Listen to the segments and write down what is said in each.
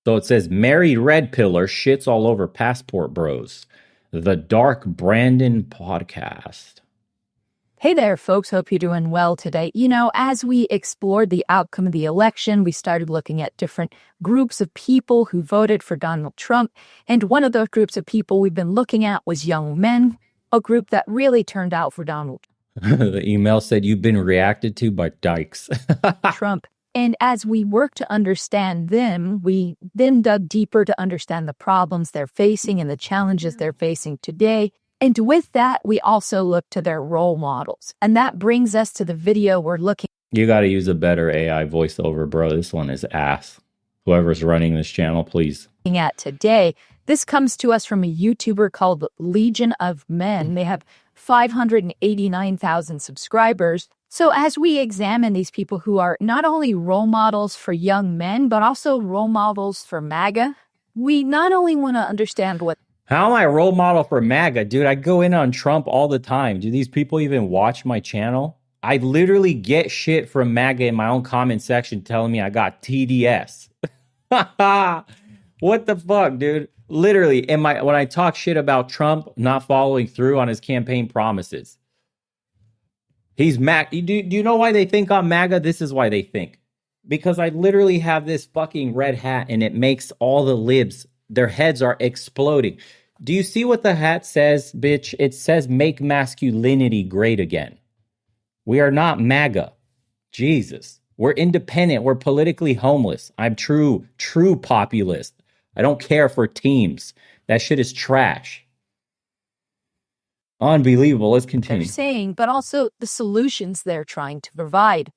So it says married red pillar shits all over passport bros. The Dark Brandon podcast. Hey there, folks. Hope you're doing well today. You know, as we explored the outcome of the election, we started looking at different groups of people who voted for Donald Trump. And one of those groups of people we've been looking at was young men, a group that really turned out for Donald The email said you've been reacted to by dykes. Trump. And as we worked to understand them, we then dug deeper to understand the problems they're facing and the challenges they're facing today. And with that, we also look to their role models. And that brings us to the video we're looking You got to use a better AI voiceover, bro. This one is ass. Whoever's running this channel, please. at today. This comes to us from a YouTuber called Legion of Men. They have 589,000 subscribers. So as we examine these people who are not only role models for young men, but also role models for MAGA, we not only want to understand what How am I a role model for MAGA? Dude, I go in on Trump all the time. Do these people even watch my channel? I literally get shit from MAGA in my own comment section telling me I got TDS. What the fuck, dude? Literally, when I talk shit about Trump not following through on his campaign promises. He's MAGA. Do you know why they think I'm MAGA? This is why they think. Because I literally have this fucking red hat and it makes all the libs, their heads are exploding. Do you see what the hat says, bitch? It says make masculinity great again. We are not MAGA. Jesus. We're independent. We're politically homeless. I'm true populist. I don't care for teams. That shit is trash. Unbelievable. Let's continue. they're saying, but also the solutions they're trying to provide.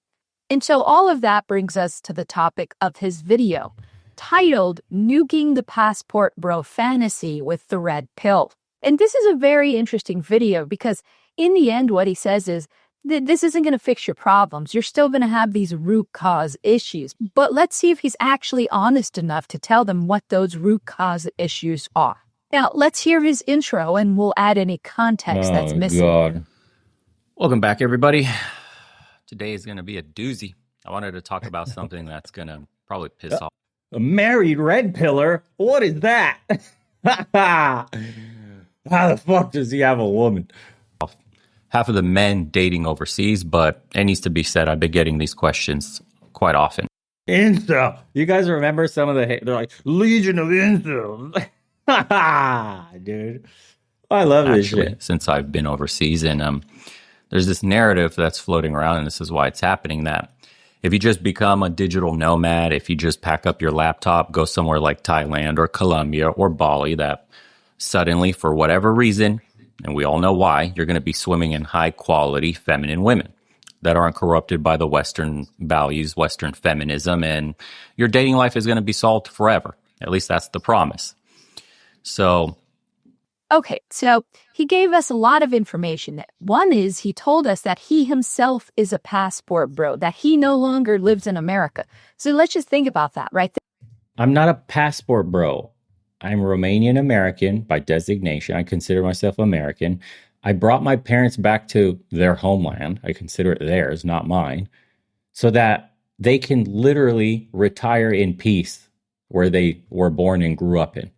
And so all of that brings us to the topic of his video, titled Nuking the Passport Bro Fantasy with the Red Pill. And this is a very interesting video because in the end, what he says is that this isn't going to fix your problems. You're still going to have these root cause issues. But let's see if he's actually honest enough to tell them what those root cause issues are. Now, let's hear his intro and we'll add any context that's missing. God. Welcome back, everybody. Today is going to be a doozy. I wanted to talk about something that's going to probably piss off. A married red pillar? What is that? How the fuck does he have a woman? Half of the men dating overseas, but it needs to be said, I've been getting these questions quite often. Incel. You guys remember some of the they're like, Legion of Incels. Dude. I love this shit. Since I've been overseas, and there's this narrative that's floating around, and this is why it's happening, that if you just become a digital nomad, if you just pack up your laptop, go somewhere like Thailand or Colombia or Bali, that suddenly, for whatever reason, and we all know why, you're going to be swimming in high-quality feminine women that aren't corrupted by the Western values, Western feminism, and your dating life is going to be solved forever. At least that's the promise. So... Okay, so he gave us a lot of information. One is he told us that he himself is a passport bro, that he no longer lives in America. So let's just think about that, right? I'm not a passport bro. I'm Romanian American by designation. I consider myself American. I brought my parents back to their homeland. I consider it theirs, not mine, so that they can literally retire in peace where they were born and grew up in.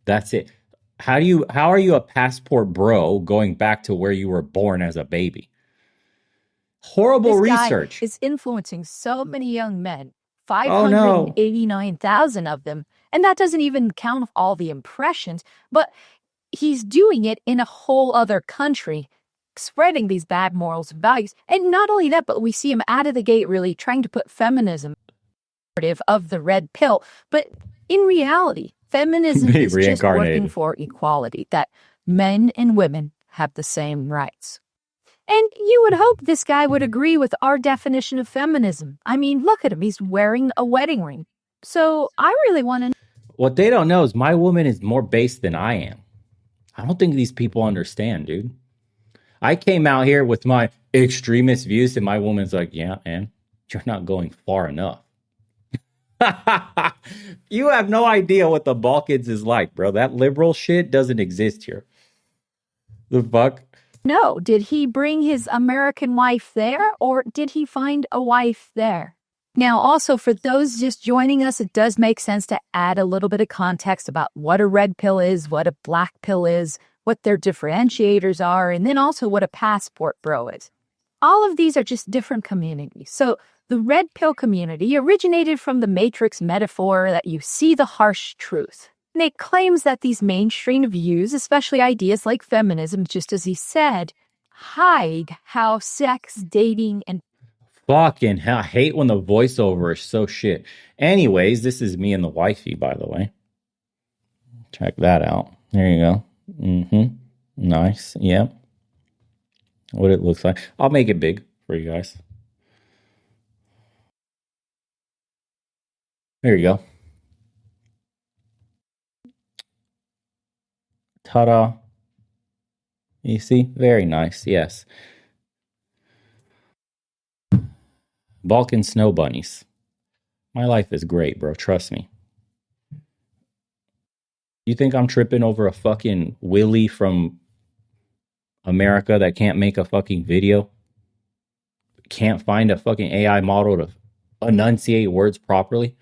That's it. How are you a passport bro going back to where you were born as a baby? Horrible research. This guy is influencing so many young men, 589,000 of them. And that doesn't even count all the impressions, but he's doing it in a whole other country, spreading these bad morals and values. And not only that, but we see him out of the gate really trying to put feminism of the red pill. But in reality, feminism is just working for equality, that men and women have the same rights. And you would hope this guy would agree with our definition of feminism. I mean, look at him. He's wearing a wedding ring. So I really want to know. What they don't know is my woman is more based than I am. I don't think these people understand, dude. I came out here with my extremist views and my woman's like, yeah, man, you're not going far enough. You have no idea what the Balkans is like, bro. That liberal shit doesn't exist here. The fuck? No, did he bring his American wife there or did he find a wife there? Now, also for those just joining us, it does make sense to add a little bit of context about what a red pill is, what a black pill is, what their differentiators are, and then also what a passport bro is. All of these are just different communities. So the red pill community originated from the Matrix metaphor that you see the harsh truth. And it claims that these mainstream views, especially ideas like feminism, just as he said, hide how sex, dating, and Fucking hell. I hate when the voiceover is so shit. Anyways, this is me and the wifey, by the way. Check that out. There you go. Mm-hmm. Nice. Yep. What it looks like. I'll make it big for you guys. There you go. Ta-da. You see? Very nice. Yes. Balkan snow bunnies. My life is great, bro. Trust me. You think I'm tripping over a fucking Willy from America that can't make a fucking video? Can't find a fucking AI model to enunciate words properly?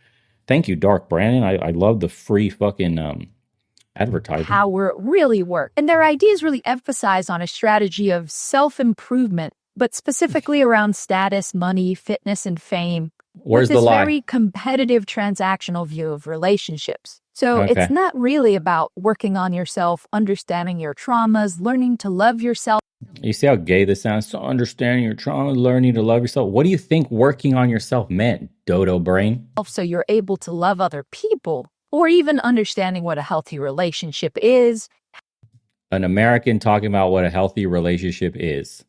Thank you, Dark Brandon. I love the free fucking advertising. how it really works. And their ideas really emphasize on a strategy of self-improvement, but specifically around status, money, fitness, and fame. Where's with the this lie? very competitive transactional view of relationships. So Okay. it's not really about working on yourself, understanding your traumas, learning to love yourself. You see how gay this sounds? So understanding your trauma, learning to love yourself. What do you think working on yourself meant, dodo brain? So you're able to love other people, or even understanding what a healthy relationship is. An American talking about what a healthy relationship is.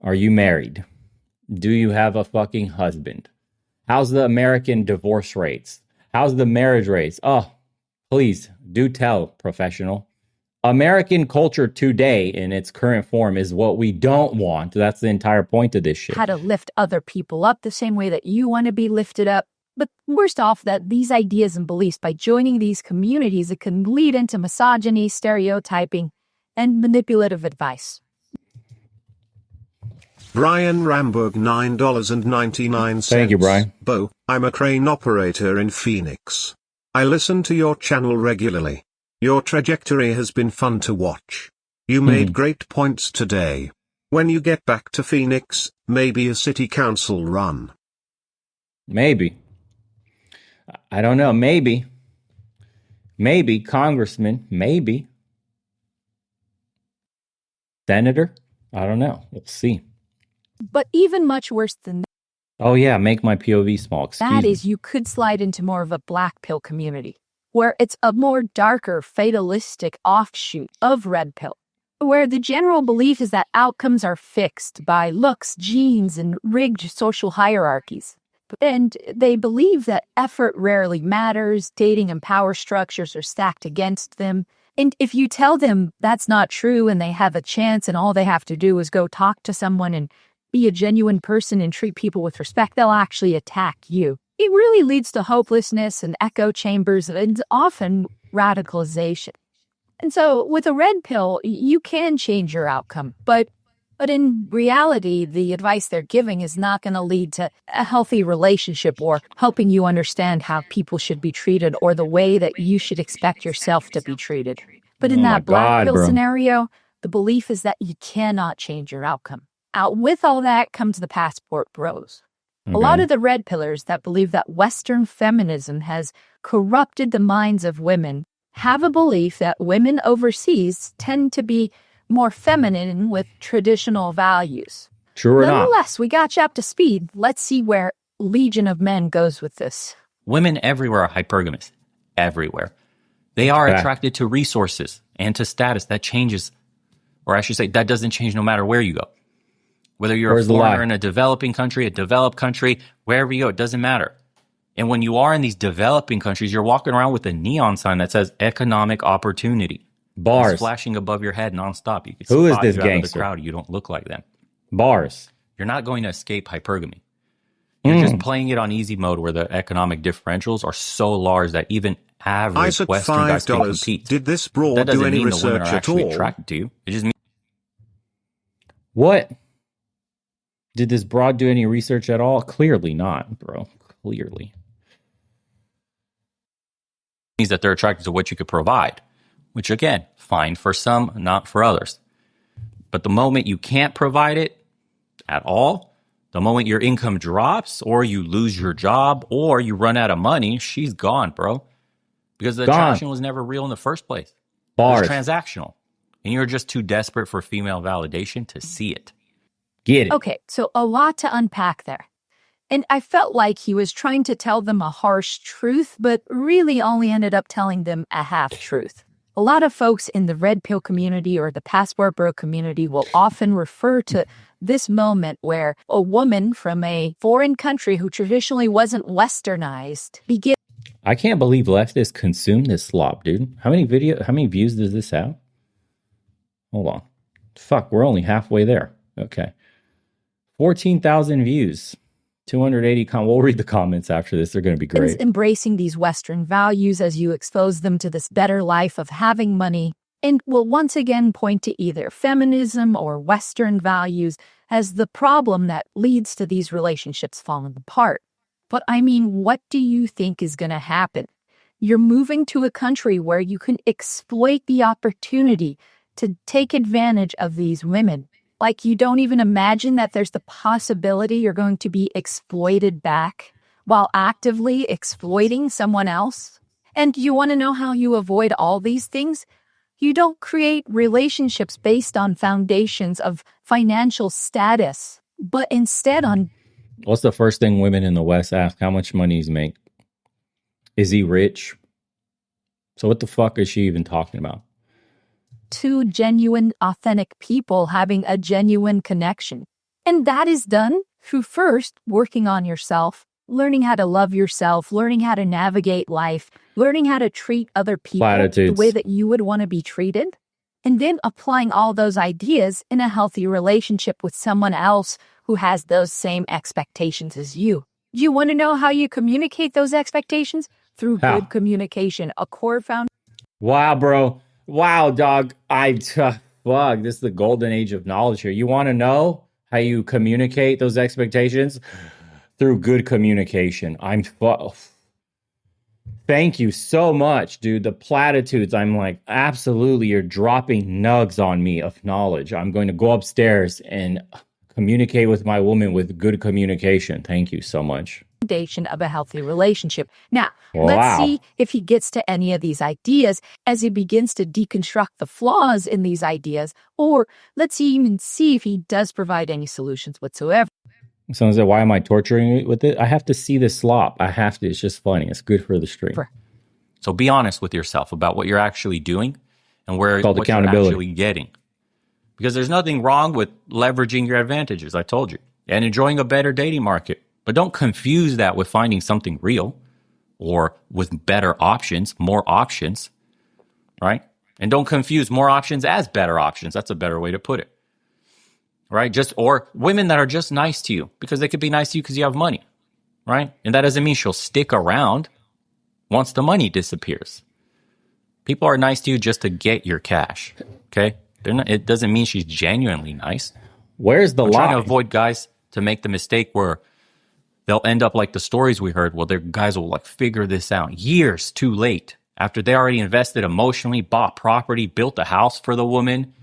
Are you married? Do you have a fucking husband? How's the American divorce rates? How's the marriage rates? Oh, please do tell, professional. American culture today in its current form is what we don't want. That's the entire point of this shit. How to lift other people up the same way that you want to be lifted up. But worst off, that these ideas and beliefs, by joining these communities, it can lead into misogyny, stereotyping, and manipulative advice. Brian Ramberg, $9.99. Thank you, Brian. Bo, I'm a crane operator in Phoenix. I listen to your channel regularly. Your trajectory has been fun to watch. You made great points today. When you get back to Phoenix, maybe a city council run. Maybe. I don't know. Maybe. Maybe. Congressman. Maybe. Senator? I don't know. We'll see. But even much worse than Oh, yeah. Make my POV small. Excuse that me. is you could slide into more of a black pill community, where it's a more darker, fatalistic offshoot of red pill, where the general belief is that outcomes are fixed by looks, genes, and rigged social hierarchies. And they believe that effort rarely matters, dating and power structures are stacked against them. And if you tell them that's not true and they have a chance and all they have to do is go talk to someone and be a genuine person and treat people with respect, they'll actually attack you. It really leads to hopelessness and echo chambers and often radicalization. And so with a red pill, you can change your outcome, but in reality, the advice they're giving is not going to lead to a healthy relationship or helping you understand how people should be treated or the way that you should expect yourself to be treated. But in Oh my that black God, pill bro. scenario, the belief is that you cannot change your outcome. Out with all that comes the passport bros. A lot of the red pillars that believe that Western feminism has corrupted the minds of women have a belief that women overseas tend to be more feminine with traditional values. True or not? Nonetheless, we got you up to speed. Let's see where Legion of Men goes with this. Women everywhere are hypergamous. Everywhere. They are Okay. attracted to resources and to status. That changes, or I should say, that doesn't change no matter where you go. Whether you're Where's a the lie? foreigner in a developing country, a developed country, wherever you go, it doesn't matter. And when you are in these developing countries, you're walking around with a neon sign that says economic opportunity. Bars. It's flashing above your head nonstop. You can Who is spot this you out of gangster? the crowd. You don't look like them. Bars. You're not going to escape hypergamy. You're just playing it on easy mode where the economic differentials are so large that even average Isaac, Western guys can $5. compete. Did this broad That doesn't do any mean the women research are at actually all? attracted to you. It just means What? Did this broad do any research at all? Clearly not, bro. Clearly. Means that they're attracted to what you could provide, which again, fine for some, not for others. But the moment you can't provide it at all, the moment your income drops or you lose your job or you run out of money, she's gone, bro. Because the attraction was never real in the first place. Bars. It was transactional. And you're just too desperate for female validation to see it. Get it. Okay, so a lot to unpack there. And I felt like he was trying to tell them a harsh truth, but really only ended up telling them a half truth. A lot of folks in the red pill community or the passport bro community will often refer to this moment where a woman from a foreign country who traditionally wasn't westernized begins. I can't believe leftists consume this slop, dude. How many views does this have? Hold on. Fuck, we're only halfway there. Okay. 14,000 views. 280 we'll read the comments after this. They're going to be great. Embracing these Western values as you expose them to this better life of having money, and will once again point to either feminism or Western values as the problem that leads to these relationships falling apart. But I mean, what do you think is going to happen? You're moving to a country where you can exploit the opportunity to take advantage of these women. Like, you don't even imagine that there's the possibility you're going to be exploited back while actively exploiting someone else. And you want to know how you avoid all these things? You don't create relationships based on foundations of financial status, but instead on... What's the first thing women in the West ask? How much money he's make? Is he rich? So what the fuck is she even talking about? Two genuine, authentic people having a genuine connection. And that is done through first working on yourself, learning how to love yourself, learning how to navigate life, learning how to treat other people the way that you would want to be treated, and then applying all those ideas in a healthy relationship with someone else who has those same expectations as you. Do you want to know how you communicate those expectations? Through good communication, a core foundation. Wow, bro. Wow, dog. Fuck, this is the golden age of knowledge here. You want to know how you communicate those expectations? Through good communication. Thank you so much, dude. The platitudes, I'm like, absolutely, you're dropping nugs on me of knowledge. I'm going to go upstairs and communicate with my woman with good communication. Thank you so much. Foundation of a healthy relationship. Now, let's see if he gets to any of these ideas as he begins to deconstruct the flaws in these ideas, or let's even see if he does provide any solutions whatsoever. Someone said, why am I torturing you with it? I have to see the slop. I have to. It's just funny. It's good for the stream. So be honest with yourself about what you're actually doing and what you're actually getting. Because there's nothing wrong with leveraging your advantages, I told you, and enjoying a better dating market. But don't confuse that with finding something real or with better options, more options, right? And don't confuse more options as better options. That's a better way to put it, right? Or women that are just nice to you because they could be nice to you because you have money, right? And that doesn't mean she'll stick around once the money disappears. People are nice to you just to get your cash, okay? It doesn't mean she's genuinely nice. Where's the lie? I'm trying to avoid guys to make the mistake where they'll end up like the stories we heard. Well, their guys will like figure this out years too late after they already invested emotionally, bought property, built a house for the woman,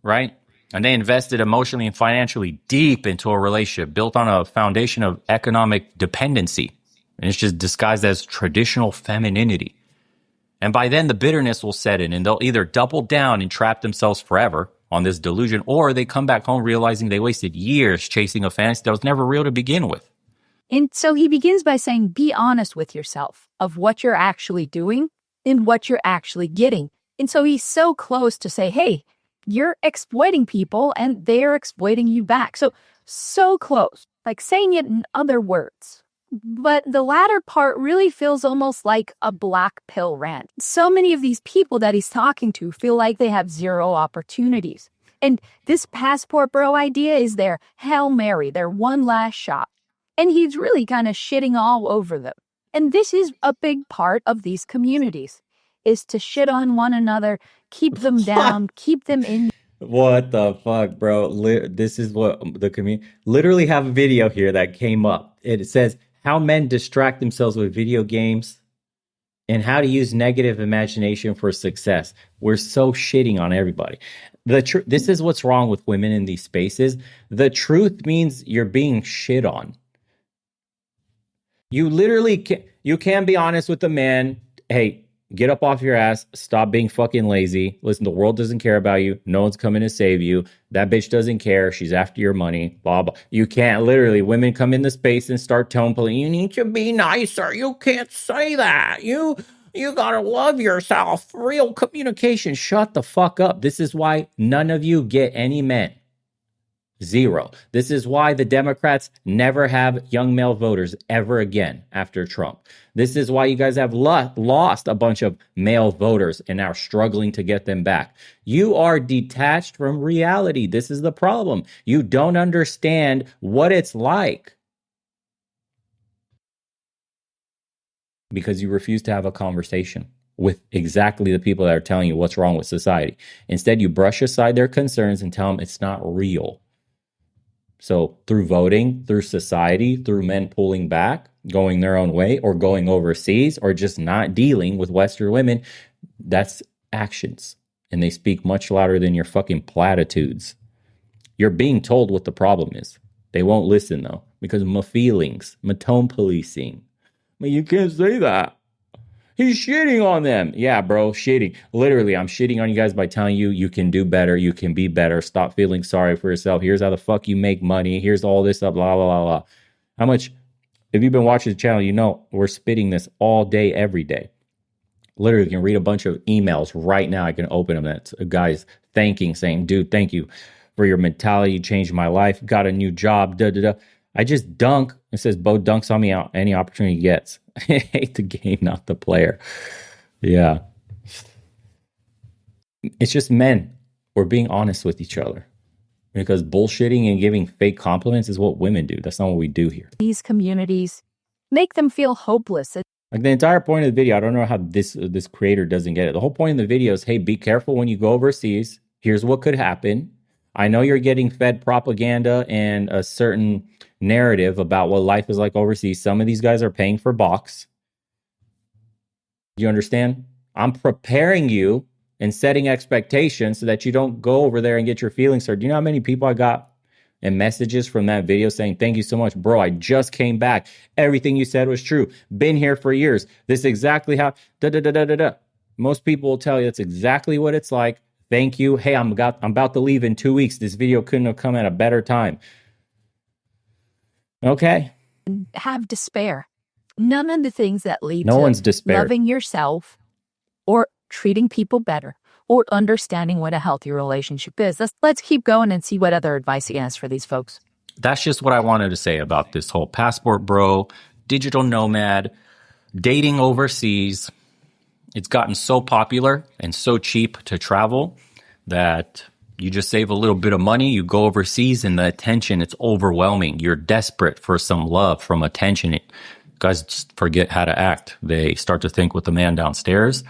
right? And they invested emotionally and financially deep into a relationship built on a foundation of economic dependency. And it's just disguised as traditional femininity. And by then the bitterness will set in and they'll either double down and trap themselves forever on this delusion, or they come back home realizing they wasted years chasing a fantasy that was never real to begin with. And so he begins by saying, be honest with yourself of what you're actually doing and what you're actually getting. And so he's so close to say, hey, you're exploiting people and they're exploiting you back. So close, like saying it in other words. But the latter part really feels almost like a black pill rant. So many of these people that he's talking to feel like they have zero opportunities. And this passport bro idea is their Hail Mary, their one last shot. And he's really kind of shitting all over them. And this is a big part of these communities, is to shit on one another, keep them down, keep them in. What the fuck, bro? This is what the community literally have a video here that came up. It says how men distract themselves with video games and how to use negative imagination for success. We're so shitting on everybody. This is what's wrong with women in these spaces. The truth means you're being shit on. You literally can be honest with the man. Hey, get up off your ass. Stop being fucking lazy. Listen, the world doesn't care about you. No one's coming to save you. That bitch doesn't care. She's after your money. Blah, blah. You can't literally, women come in the space and start tone pulling. You need to be nicer. You can't say that. You gotta love yourself. Real communication. Shut the fuck up. This is why none of you get any men. Zero. This is why the Democrats never have young male voters ever again after Trump. This is why you guys have lost a bunch of male voters and are struggling to get them back. You are detached from reality. This is the problem. You don't understand what it's like because you refuse to have a conversation with exactly the people that are telling you what's wrong with society. Instead, you brush aside their concerns and tell them it's not real. So through voting, through society, through men pulling back, going their own way, or going overseas, or just not dealing with Western women, that's actions. And they speak much louder than your fucking platitudes. You're being told what the problem is. They won't listen, though, because of my feelings, my tone policing. But you can't say that. He's shitting on them. Yeah, bro, shitting. Literally, I'm shitting on you guys by telling you you can do better. You can be better. Stop feeling sorry for yourself. Here's how the fuck you make money. Here's all this stuff, blah, blah, blah, blah. How much, if you've been watching the channel, you know we're spitting this all day, every day. Literally, you can read a bunch of emails right now. I can open them. That's guys thanking, saying, dude, thank you for your mentality. You changed my life. Got a new job. Da, da, da. I just dunk. It says Bo dunks on me out any opportunity he gets. I hate the game, not the player. Yeah. It's just men. We're being honest with each other. Because bullshitting and giving fake compliments is what women do. That's not what we do here. These communities make them feel hopeless. Like the entire point of the video, I don't know how this creator doesn't get it. The whole point of the video is, hey, be careful when you go overseas. Here's what could happen. I know you're getting fed propaganda and a certain narrative about what life is like overseas. Some of these guys are paying for box. You understand? I'm preparing you and setting expectations so that you don't go over there and get your feelings hurt. Do you know how many people I got and messages from that video saying, thank you so much, bro. I just came back. Everything you said was true. Been here for years. This is exactly how, da-da-da-da-da-da. Most people will tell you that's exactly what it's like. Thank you. Hey, I'm about to leave in 2 weeks. This video couldn't have come at a better time. Okay. Have despair. None of the things that lead no to one's despaired. Loving yourself or treating people better or understanding what a healthy relationship is. Let's keep going and see what other advice he has for these folks. That's just what I wanted to say about this whole passport bro, digital nomad, dating overseas. It's gotten so popular and so cheap to travel that you just save a little bit of money, you go overseas, and the attention, it's overwhelming. You're desperate for some love from attention. Guys just forget how to act. They start to think with the man downstairs,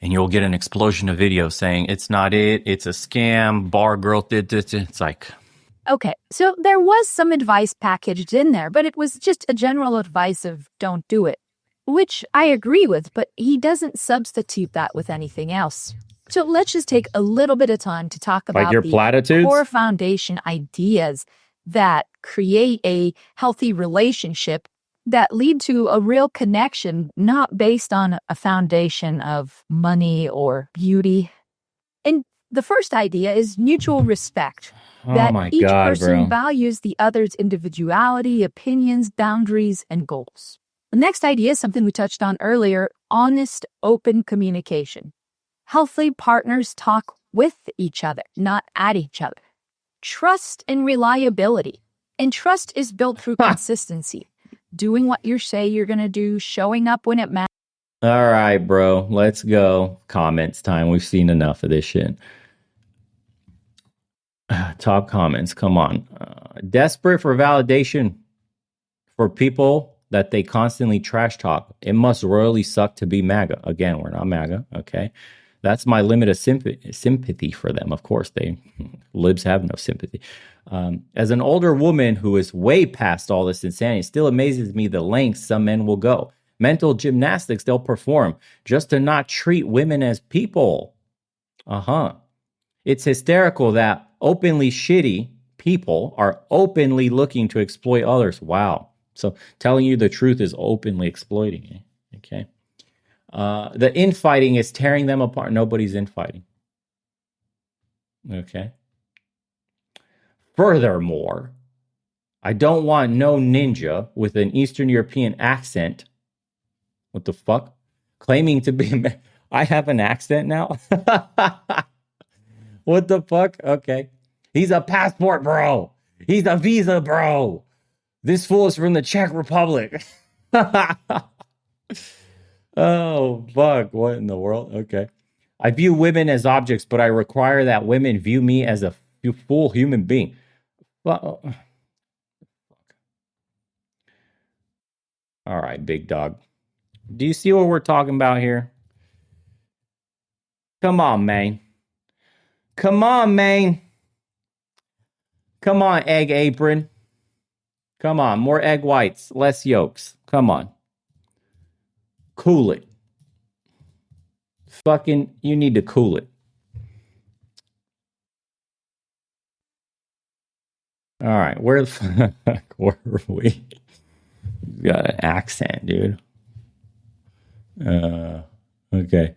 and you'll get an explosion of videos saying, it's not it, it's a scam, bar girl did this. It's like... Okay, so there was some advice packaged in there, but it was just a general advice of don't do it, which I agree with, but he doesn't substitute that with anything else. So let's just take a little bit of time to talk about like your platitudes? Core foundation ideas that create a healthy relationship that lead to a real connection, not based on a foundation of money or beauty. And the first idea is mutual respect. That each person values the other's individuality, opinions, boundaries, and goals. The next idea is something we touched on earlier, honest, open communication. Healthy partners talk with each other, not at each other. Trust and reliability. And trust is built through consistency. Doing what you say you're going to do, showing up when it matters. All right, bro. Let's go. Comments time. We've seen enough of this shit. Top comments. Come on. Desperate for validation for people that they constantly trash talk. It must royally suck to be MAGA. Again, we're not MAGA. Okay. That's my limit of sympathy for them. Of course, libs have no sympathy. As an older woman who is way past all this insanity, it still amazes me the lengths some men will go. Mental gymnastics they'll perform just to not treat women as people. It's hysterical that openly shitty people are openly looking to exploit others. Wow. So telling you the truth is openly exploiting you. Okay. The infighting is tearing them apart. Nobody's infighting. Okay. Furthermore, I don't want no ninja with an Eastern European accent. What the fuck? Claiming to be... I have an accent now? What the fuck? Okay. He's a passport bro. He's a visa bro. This fool is from the Czech Republic. Oh, fuck. What in the world? Okay. I view women as objects, but I require that women view me as a full human being. Well, all right, big dog. Do you see what we're talking about here? Come on, man. Come on, man. Come on, egg apron. Come on, more egg whites, less yolks. Come on. Cool it. Fucking, you need to cool it. All right, where the fuck were we? You got an accent, dude. Okay.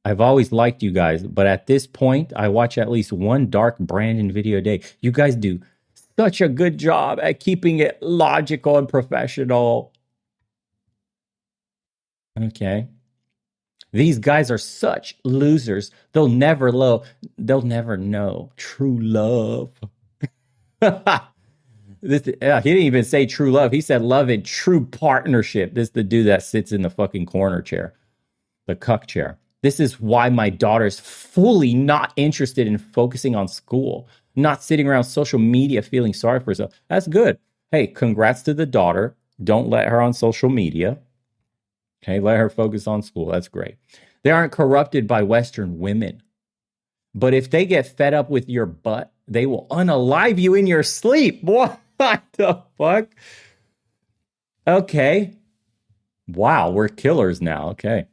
I've always liked you guys, but at this point, I watch at least one Dark Brandon video a day. You guys do such a good job at keeping it logical and professional. Okay. These guys are such losers. They'll never know true love. He didn't even say true love. He said love in true partnership. This is the dude that sits in the fucking corner chair, the cuck chair. This is why my daughter's fully not interested in focusing on school, not sitting around social media feeling sorry for herself. That's good. Hey, congrats to the daughter. Don't let her on social media. Okay, let her focus on school. That's great. They aren't corrupted by Western women. But if they get fed up with your butt, they will unalive you in your sleep. What the fuck? Okay. Wow, we're killers now. Okay.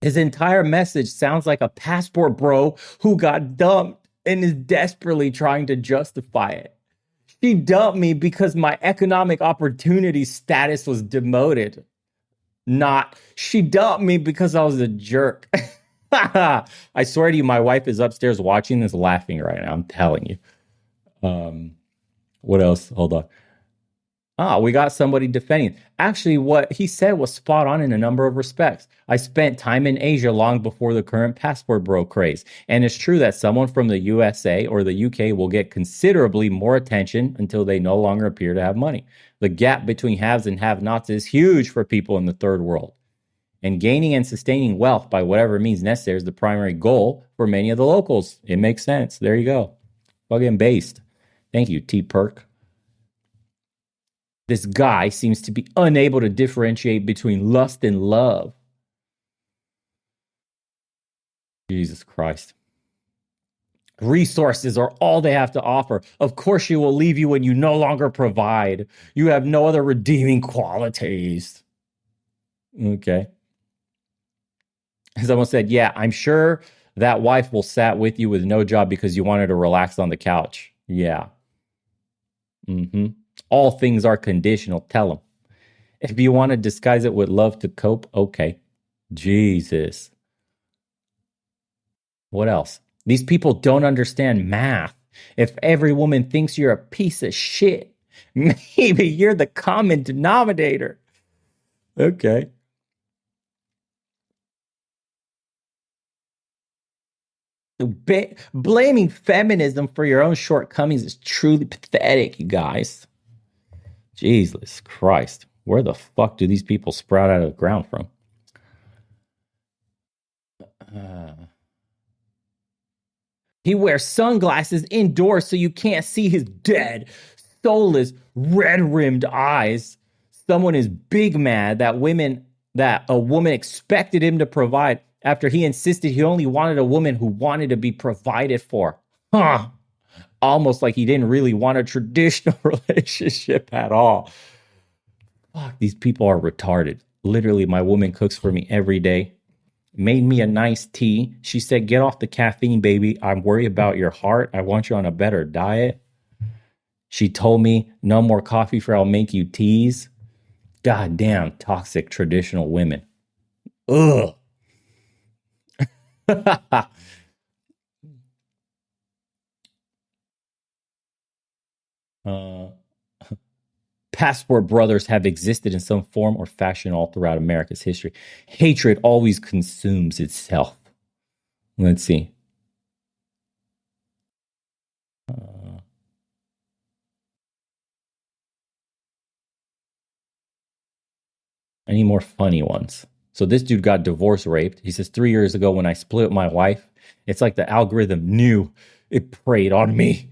His entire message sounds like a passport bro who got dumped and is desperately trying to justify it. She dumped me because my economic opportunity status was demoted. Not, she dumped me because I was a jerk. I swear to you, my wife is upstairs watching this laughing right now. I'm telling you. What else? Hold on. We got somebody defending. Actually, what he said was spot on in a number of respects. I spent time in Asia long before the current passport bro craze. And it's true that someone from the USA or the UK will get considerably more attention until they no longer appear to have money. The gap between haves and have-nots is huge for people in the third world. And gaining and sustaining wealth by whatever means necessary is the primary goal for many of the locals. It makes sense. There you go. Fucking based. Thank you, T-Perk. This guy seems to be unable to differentiate between lust and love. Jesus Christ. Resources are all they have to offer. Of course, she will leave you when you no longer provide. You have no other redeeming qualities. Okay. Someone said, yeah, I'm sure that wife will sat with you with no job because you wanted to relax on the couch. Yeah. All things are conditional. Tell them. If you want to disguise it with love to cope, okay. Jesus. What else? These people don't understand math. If every woman thinks you're a piece of shit, maybe you're the common denominator. Okay. Blaming feminism for your own shortcomings is truly pathetic, you guys. Jesus Christ. Where the fuck do these people sprout out of the ground from? He wears sunglasses indoors so you can't see his dead, soulless, red-rimmed eyes. Someone is big mad that that a woman expected him to provide after he insisted he only wanted a woman who wanted to be provided for. Huh. Almost like he didn't really want a traditional relationship at all. Fuck, these people are retarded. Literally, my woman cooks for me every day. Made me a nice tea. She said, get off the caffeine, baby. I'm worried about your heart. I want you on a better diet. She told me, no more coffee for I'll make you teas. God damn, toxic traditional women. Ugh. Passport brothers have existed in some form or fashion all throughout America's history. Hatred always consumes itself. Let's see. Any more funny ones? So this dude got divorce raped. He says 3 years ago when I split with my wife, it's like the algorithm knew it preyed on me.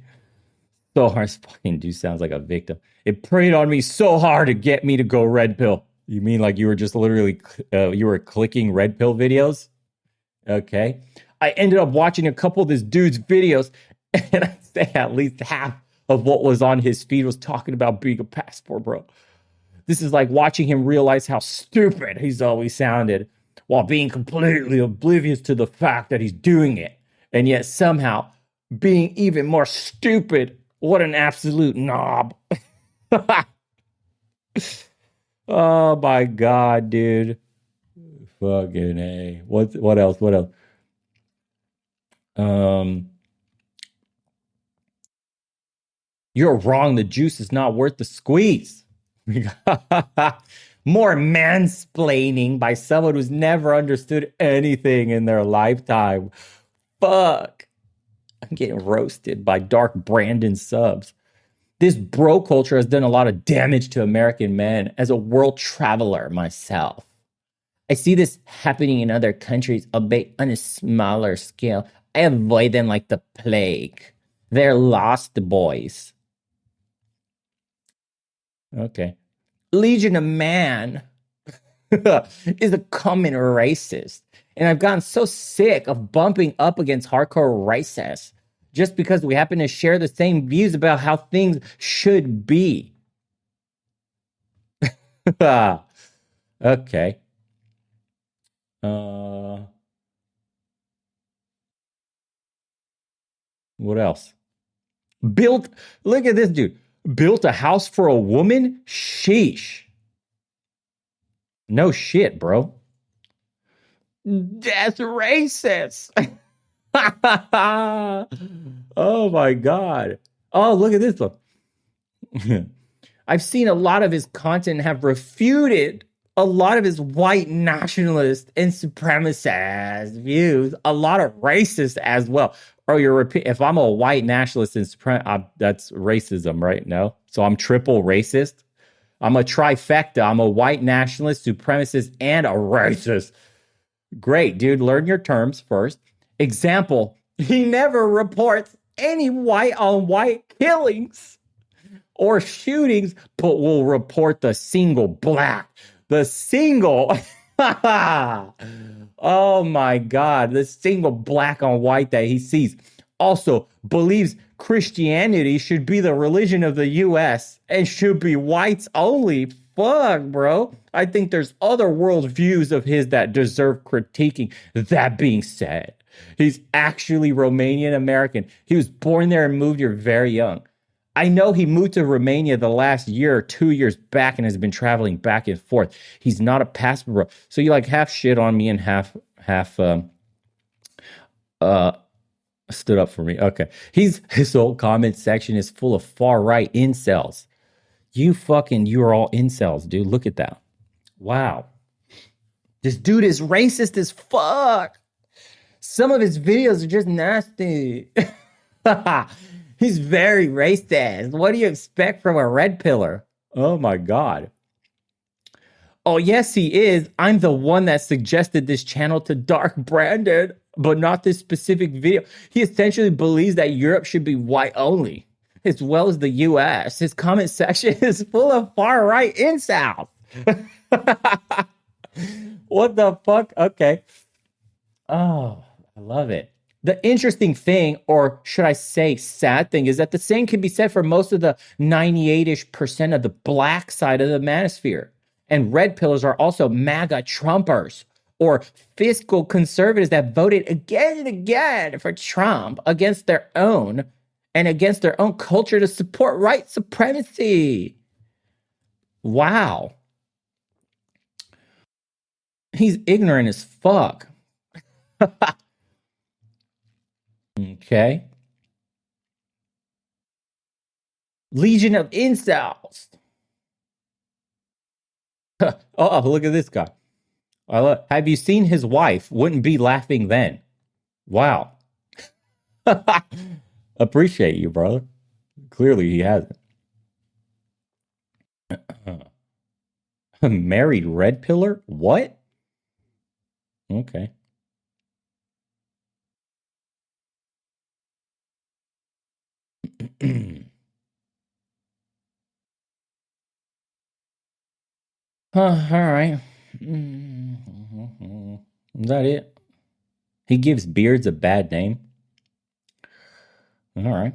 So hard. This fucking dude sounds like a victim. It preyed on me so hard to get me to go red pill. You mean like you were just literally, you were clicking red pill videos? Okay. I ended up watching a couple of this dude's videos, and I'd say at least half of what was on his feed was talking about being a passport bro. This is like watching him realize how stupid he's always sounded while being completely oblivious to the fact that he's doing it. And yet somehow being even more stupid. What an absolute knob. Oh my God, dude. Fucking A. What else? What else? You're wrong. The juice is not worth the squeeze. More mansplaining by someone who's never understood anything in their lifetime. Fuck. I'm getting roasted by Dark Brandon subs. This bro culture has done a lot of damage to American men as a world traveler myself. I see this happening in other countries, albeit on a smaller scale. I avoid them like the plague. They're lost boys. Okay. Legion of Man is a common racist. And I've gotten so sick of bumping up against hardcore racists just because we happen to share the same views about how things should be. Okay. What else? Look at this dude. Built a house for a woman? Sheesh. No shit, bro. That's racist. Oh my God. Oh, look at this one. I've seen a lot of his content have refuted a lot of his white nationalist and supremacist views, a lot of racist as well. Oh, if I'm a white nationalist and that's racism, right? No. So I'm triple racist. I'm a trifecta. I'm a white nationalist, supremacist, and a racist. Great, dude. Learn your terms first. Example, he never reports any white on white killings or shootings, but will report the single black. The single. Oh my God. The single black on white that he sees. Also believes Christianity should be the religion of the U.S. and should be whites only. Fuck, bro. I think there's other worldviews of his that deserve critiquing. That being said, he's actually Romanian American. He was born there and moved here very young. I know he moved to Romania the last year or 2 years back and has been traveling back and forth. He's not a passport bro. So you like half shit on me and half stood up for me. Okay. His whole comment section is full of far right incels. You are all incels, dude. Look at that. Wow. This dude is racist as fuck. Some of his videos are just nasty. He's very racist. What do you expect from a red pillar? Oh my God. Oh, yes, he is. I'm the one that suggested this channel to Dark Brandon, but not this specific video. He essentially believes that Europe should be white only, as well as the US. His comment section is full of far right incels. What the fuck? Okay. Oh, I love it. The interesting thing, or should I say sad thing, is that the same can be said for most of the 98-ish% of the black side of the manosphere. And red pillars are also MAGA Trumpers or fiscal conservatives that voted again and again for Trump against their own culture to support white supremacy. Wow. He's ignorant as fuck. Okay. Legion of incels. Oh, look at this guy. Have you seen his wife? Wouldn't be laughing then. Wow. Appreciate you, brother. Clearly he hasn't. Married red pillar? What? Okay. All right. Is that it? He gives beards a bad name. All right.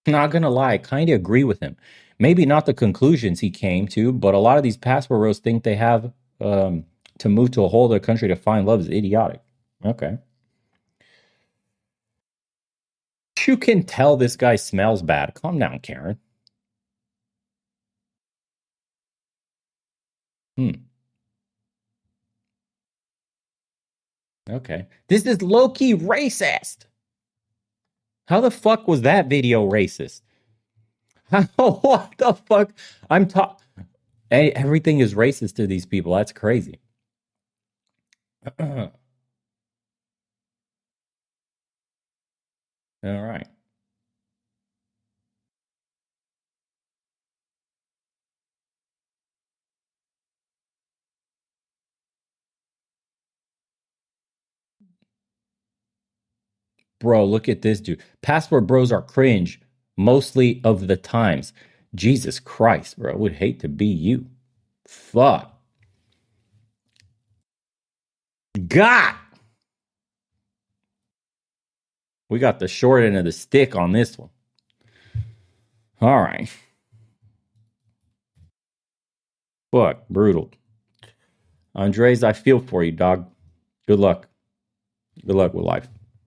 Not gonna lie, I kind of agree with him. Maybe not the conclusions he came to, but a lot of these passport bros think they have to move to a whole other country to find love is idiotic. Okay. You can tell this guy smells bad. Calm down, Karen. Okay. This is low-key racist. How the fuck was that video racist? What the fuck? Everything is racist to these people. That's crazy. All right. Bro, look at this dude. Passport bros are cringe mostly of the times. Jesus Christ, bro. I would hate to be you. Fuck. God. We got the short end of the stick on this one. All right. Fuck. Brutal. Andres, I feel for you, dog. Good luck. Good luck with life.